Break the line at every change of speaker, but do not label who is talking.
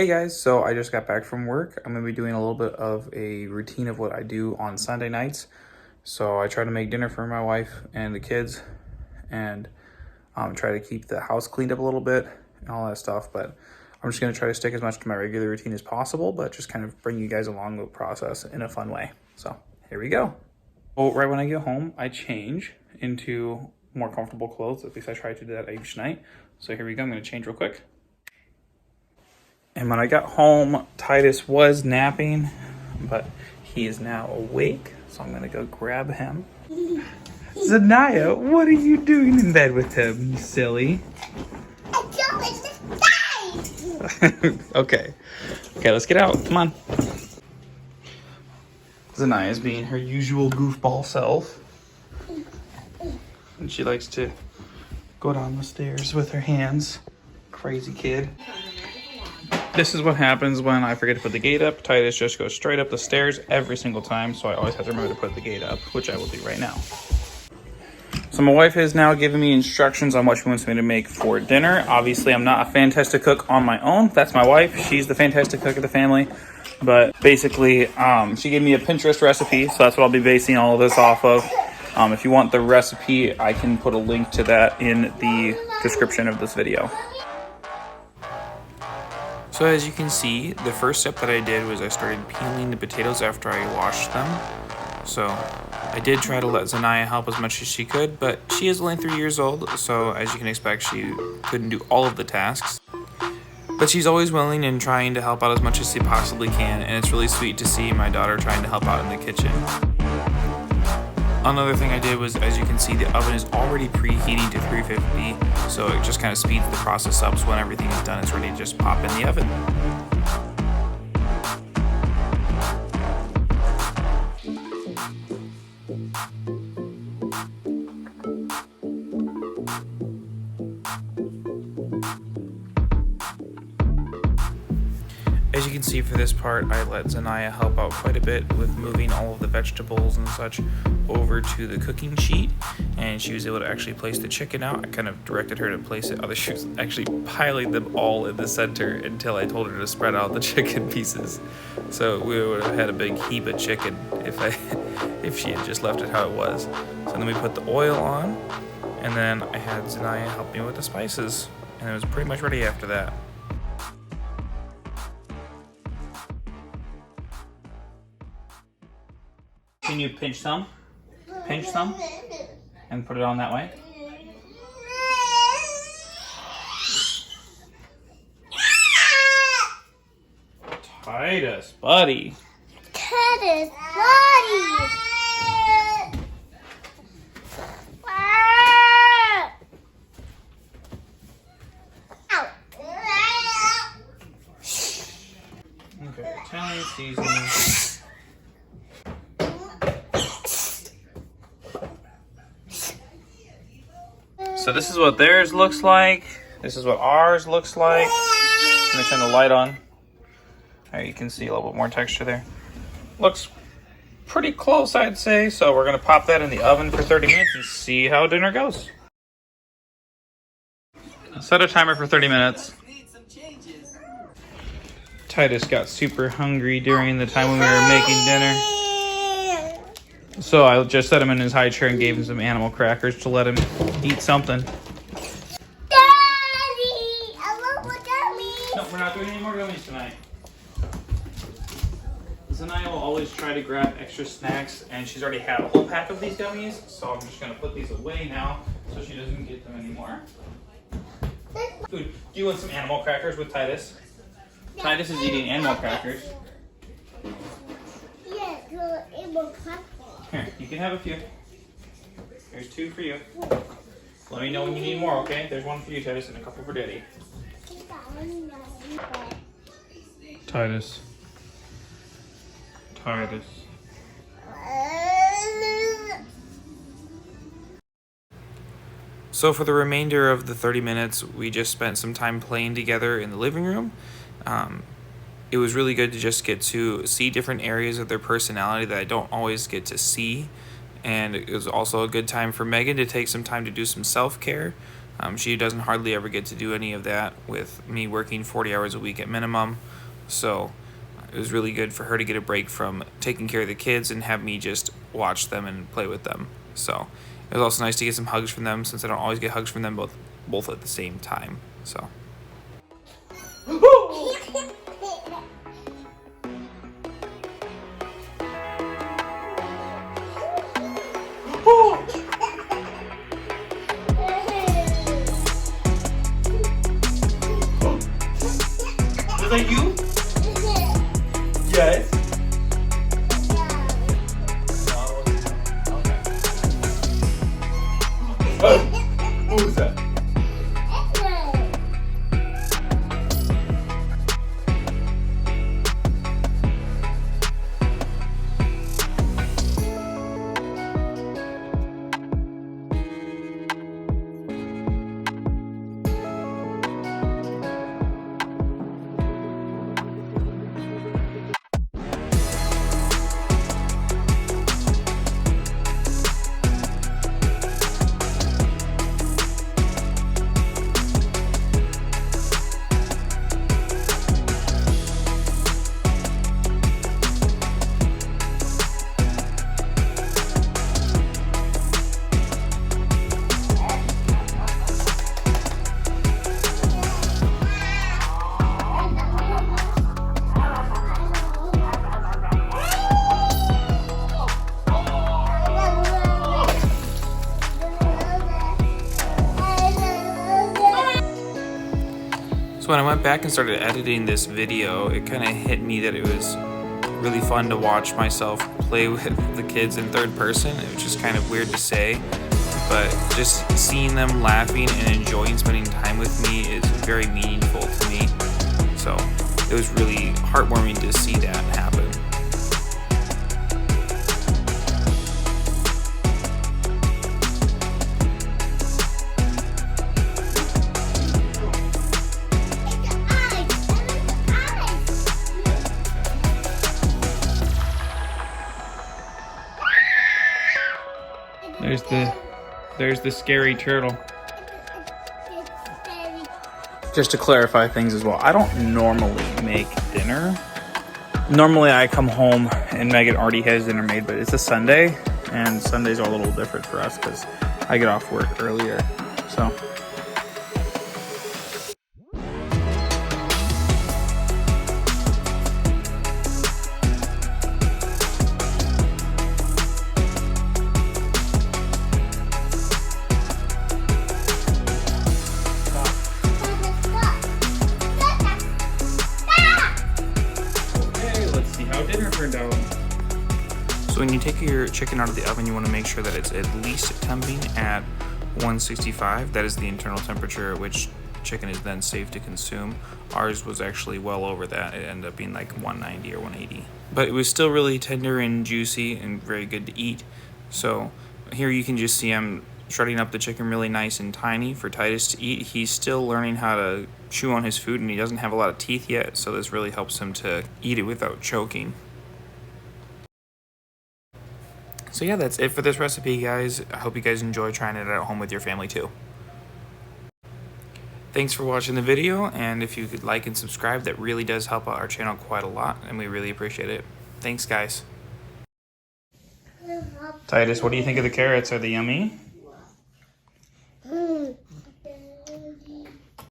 Hey guys, so I just got back from work. I'm going to be doing a little bit of a routine of what I do on Sunday nights. So I try to make dinner for my wife and the kids and try to keep the house cleaned up a little bit and all that stuff. But I'm just going to try to stick as much to my regular routine as possible, but just kind of bring you guys along the process in a fun way. So here we go. Well, right when I get home, I change into more comfortable clothes. At least I try to do that each night. So here we go. I'm going to change real quick. And when I got home, Titus was napping, but he is now awake. So I'm going to go grab him. Zaniyah, what are you doing in bed with him, you silly? Okay, let's get out. Come on. Zaniyah's being her usual goofball self. And she likes to go down the stairs with her hands. Crazy kid. This is what happens when I forget to put the gate up. Titus just goes straight up the stairs every single time, so I always have to remember to put the gate up, which I will do right now. So my wife has now given me instructions on what she wants me to make for dinner. Obviously, I'm not a fantastic cook on my own. That's my wife. She's the fantastic cook of the family. But basically, she gave me a Pinterest recipe, so that's what I'll be basing all of this off of. If you want the recipe, I can put a link to that in the description of this video.
So as you can see, the first step that I did was I started peeling the potatoes after I washed them. So I did try to let Zaniyah help as much as she could, but she is only 3 years old, so as you can expect, she couldn't do all of the tasks. But she's always willing and trying to help out as much as she possibly can, and it's really sweet to see my daughter trying to help out in the kitchen. Another thing I did was, as you can see, the oven is already preheating to 350, so it just kind of speeds the process up, so when everything is done, it's ready to just pop in the oven. As you can see for this part, I let Zaniyah help out quite a bit with moving all of the vegetables and such over to the cooking sheet, and she was able to actually place the chicken out. I kind of directed her to place it. She was actually piling them all in the center until I told her to spread out the chicken pieces. So we would have had a big heap of chicken if she had just left it how it was. So then we put the oil on, and then I had Zaniyah help me with the spices, and it was pretty much ready after that.
Can you pinch some? Pinch some? And put it on that way? Titus, buddy.
Titus, buddy.
Okay, Italian seasoning. So this is what theirs looks like. This is what ours looks like. Let me turn the light on. There you can see a little bit more texture there. Looks pretty close, I'd say. So we're gonna pop that in the oven for 30 minutes and see how dinner goes. Set a timer for 30 minutes. Titus got super hungry during the time when we were making dinner. So I just set him in his high chair and gave him some animal crackers to let him eat something.
Daddy, I love what gummies.
No, we're not doing any more gummies tonight. Zaniyah will always try to grab extra snacks, and she's already had a whole pack of these gummies, so I'm just going to put these away now so she doesn't get them anymore. Dude, do you want some animal crackers with Titus? Titus is eating animal crackers.
Yes, the animal crackers.
Here, you can have a few. There's 2 for you. Let me know when you need more, okay? There's 1 for you, Titus, and a couple for Daddy. Titus. Titus.
So for the remainder of the 30 minutes, we just spent some time playing together in the living room. It was really good to just get to see different areas of their personality that I don't always get to see. And it was also a good time for Megan to take some time to do some self-care. She doesn't hardly ever get to do any of that with me working 40 hours a week at minimum. So it was really good for her to get a break from taking care of the kids and have me just watch them and play with them. So it was also nice to get some hugs from them, since I don't always get hugs from them both at the same time. So.
Is that you? Yes. Who was that?
So when I went back and started editing this video, it kind of hit me that it was really fun to watch myself play with the kids in third person. It was just kind of weird to say, but just seeing them laughing and enjoying spending time with me is very meaningful to me. So it was really heartwarming to see that happen.
There's the scary turtle. Just to clarify things as well, I don't normally make dinner. Normally I come home and Megan already has dinner made, but it's a Sunday, and Sundays are a little different for us because I get off work earlier. So. Turned out.
So when you take your chicken out of the oven, you want to make sure that it's at least temping at 165. That is the internal temperature at which chicken is then safe to consume. Ours was actually well over that. It ended up being like 190 or 180. But it was still really tender and juicy and very good to eat. So here you can just see I'm shredding up the chicken really nice and tiny for Titus to eat. He's still learning how to chew on his food, and he doesn't have a lot of teeth yet, so this really helps him to eat it without choking. So yeah, that's it for this recipe, guys. I hope you guys enjoy trying it at home with your family too. Thanks for watching the video, and if you could like and subscribe, that really does help out our channel quite a lot, and we really appreciate it. Thanks, guys.
Titus, what do you think of the carrots? Are they yummy?